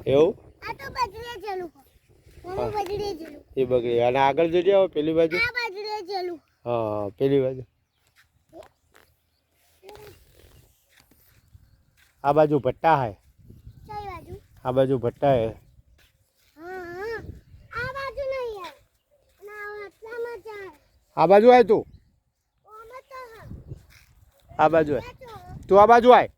એવું આ તો બજરે જેલું મમ્મી બજરે જેલું એ બગડી અને આગળ જોજે આવો પેલી બાજુ આ બજરે જેલું હા પેલી બાજુ આ બાજુ ભટ્ટા હે કઈ બાજુ આ બાજુ ભટ્ટા હે હા આ બાજુ નહીં યાર ના આટલામાં જાય આ બાજુ આય તું ઓમાં તો હા આ બાજુ આય તું આ બાજુ આય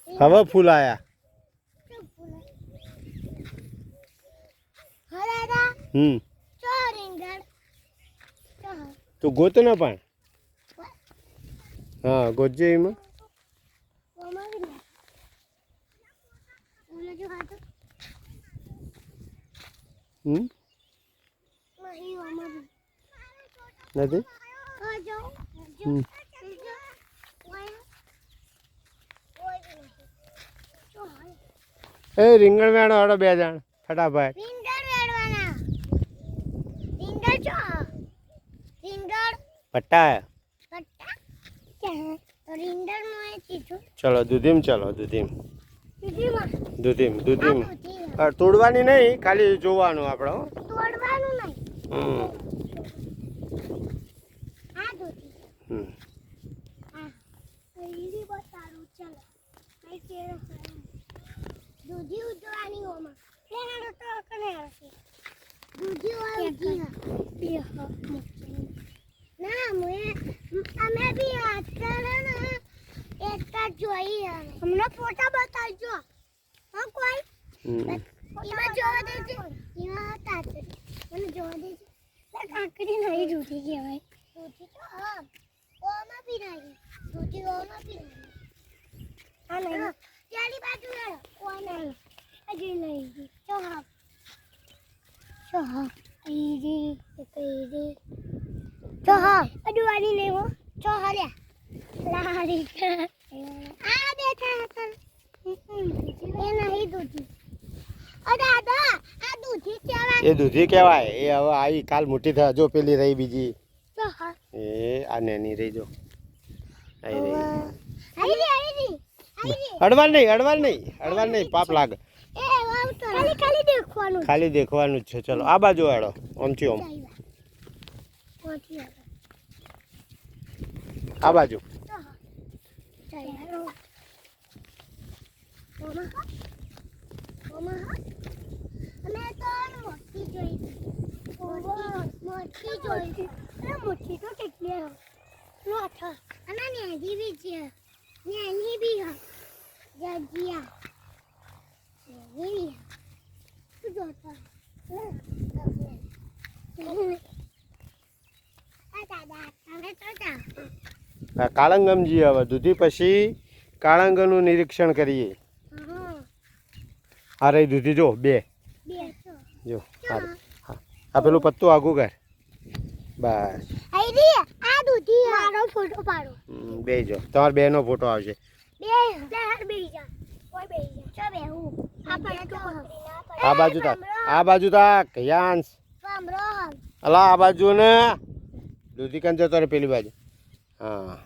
હવે ફૂલ આયા તું ગોત ને પણ હા ગોતજે એમાં નથી એ રીંગણ વેણો હડો બે જણ ફટાફટ પટ્ટા ચલો દૂધીમ ચલો દૂધીમ દૂધીમ દૂધીમ તોડવાની નહીં ખાલી જોવાનું આપણે દૂધી ઉતરવાની હોમાં લેહાડો તો કને આવશે દૂધી વાળી ના અમે બી અત્યારે એક જ જોઈએ અમને ફોટા બતાવજો હા કોઈ એમાં જોવા દેજે એમાં હતા મને જોવા દેજે કાકડી નહીં દૂધી કહેવાય દૂધી તો હા ઓમાં બી નહીં દૂધી ઓમાં બી નહીં હા નહીં ચાલી બાજુ હેડો કોઈ નહીં હજી નહીં ચોહા ઈજી ચોહા અડવાની નહીં હો ચોહા લે લારી આ બેઠા હતા એ નહીં દૂધી અ દાદા આ દૂધી કહેવાય એ દૂધી કહેવાય એ હવે આવી કાલ મોટી થાય જો પેલી રહી બીજી ચોહા એ આ નેની રહી જો આવી રહી અડવાન નહીં પાપ લાગે ખાલી દેખવાનું જ છે ચલો આ બાજુ આડો ઓમથી ઓમ આ બાજુ મોટી તો કેટલી અને નેની બી છે નેની બી હા જજીયા નેની તું જોતા આ દાદા તમે તો જા કાળંગમજી હવે દૂધી પછી કાળંગનું નિરીક્ષણ કરીએ આ રહી દૂધી જો બે જો હા આ પેલું પત્તું આગું કર બસ આ દૂધી મારો ફોટો પાડો બે જો તમારા બેનો ફોટો આવશે આ બાજુ તા કયાંશ અલા આ બાજુ ને દૂધી કાન જતો રે પેલી બાજુ હા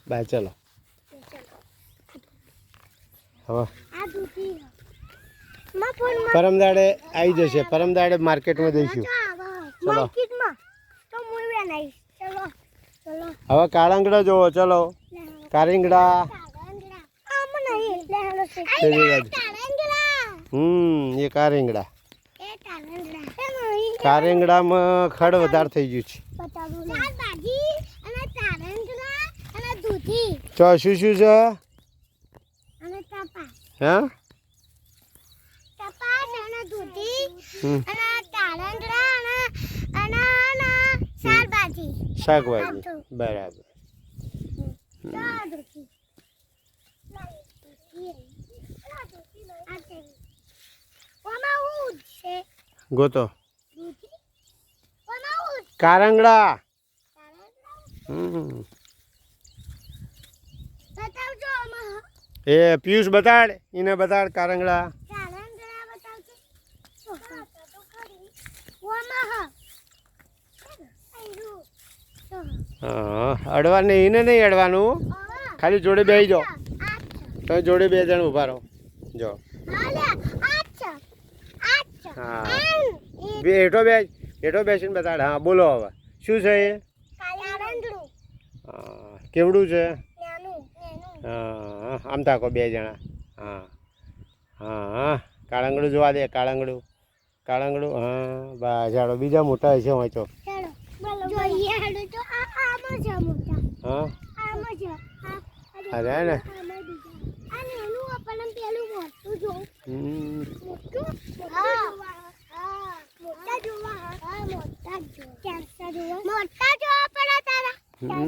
બાય ચલો હવે પરમદાડે આવી જશે પરમદાડે માર્કેટમાં જઈશું ચલો હવે કાળંગડા જોવો ચલો કારિંગડા એ કારિંગડા કારિંગડામાં ખડ વધારે થઈ ગયું છે શું શું છે હા શાકભાજી બરાબર ગોતો કારંગડા. બતાવજો આમાં એ પિયુષ બતાડ, એને બતાડ કારંગડા. કારંગડા બતાવજો. તો કરી ઓમાં હા અડવા નહીં, એને નહીં અડવાનું, ખાલી જોડે બેસી જાઓ. તમે જોડે 2 જણ ઊભા રહો. જો હા હેઠો બેસીને બતાડ. હા બોલો હવે શું છે એ? હા કેવડું છે? હા આમ તાકો 2 જણા. હા હા કાળંગડું જોવા દે. કાળંગડું હા બસ જાડો. બીજા મોટા હશે વાંચો. હા અરે ને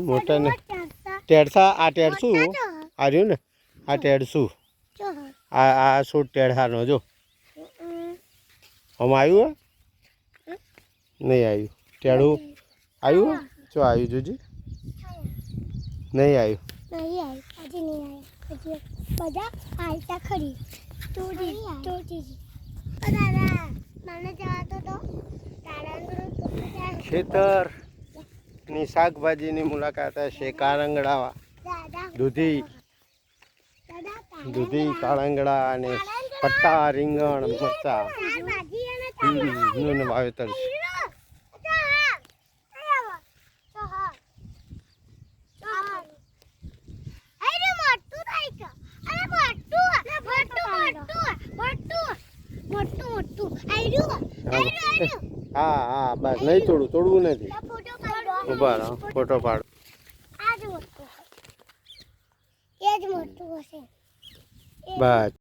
મોટા ને ટેડસા. આ ટેડસું આ રહ્યું ને, આ ટેડસું. આ શું ટેડહાનો જો આમાં આવ્યું હે નહીં આવ્યું? ટેડું આવ્યું? શું આવ્યું જોજી? નહીં આવ્યું. ખેતરની શાકભાજીની મુલાકાત છે. કારંગડા, દૂધી કાળંગડા અને પટ્ટા, રીંગણ, મરચા નું વાવેતર છે. હા હા બસ નહીં તોડવું નથી. ઉભા રહો, ફોટો પાડો. બસ